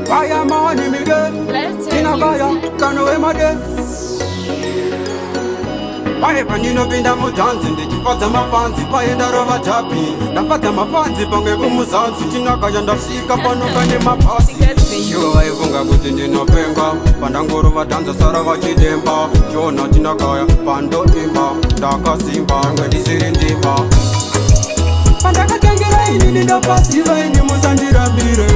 Why money me get? Tinagaya, can't away my day. Why when you know been that much dancing? Did you fat my fancy? Why in the rubber tappy? The fat my fancy, Ponga Gumusan, Tinagaya, and the Sika Panoka in my party. You are Funga within the Novenga, Pandangoro Danza Sarava Chidemba, Shona Tinagaya, Pando Timba, Daka Simba, and the Sirin Timba. Pandakatangira in the passive in the Musandira Mire.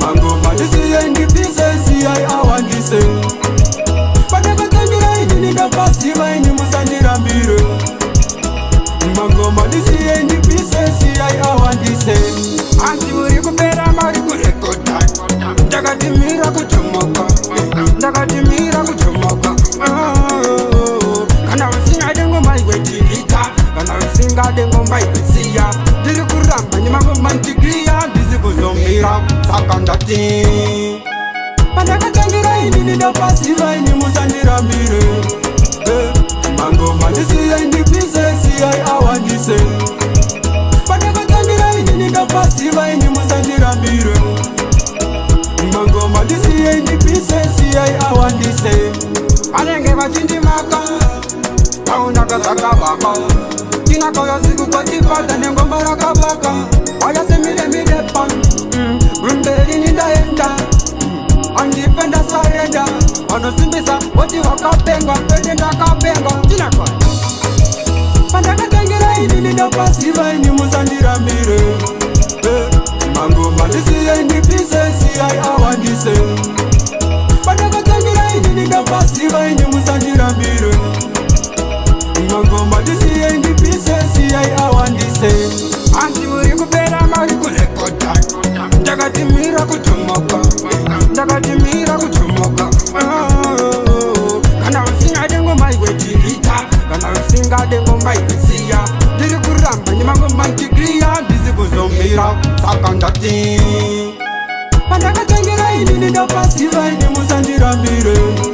Mango Madisi and the pieces, I want to say. Pandakatangira in the passive in the Musandira Mire. Mango Madisi and the pieces, I want to say. Anti Recupera Marico, Dagatimira Kuchumoka, Dagatimira Kuchumoka. Can I sing? I don't go my way to eat. Can I sing? I don't go my way to see ya. Did you put up and you have a mantigria? This is a mira, Sakandati. Pandakatangira in the passive in the Musandira Mire. Mango Madisi and the pieces, I want to say. Pandakatangira in the passive in the Musandira Mire. Mango Madisi and the pieces, I want to say. I don't give a chindimaka. Nagasakabaka, Tinakoya Sikuati Pata and Gombarakabaka. I just made a pan, Rumberi in the enda, on defender Sarenda, on a Simbisa, what you are Kapenga, President Kapenga, Tinako. Pandakatangira in the passive in the Musandira Mire. Mango Madisi and the pieces, I want to say. Pandakatangira in the passive in the Musandira Mire. Mango Madisi and the pieces, I want to say. Anti Recupera Marico, Dagatimira Kuchumoka, Dagatimira Kuchumoka. Can I sing? I don't go my way to eat. Can I sing? I don't go my way to see ya. Did you put up and you have a mantigria? This is a mira, Sakandati. Pandakatangira in the passive in the Musandira Mire.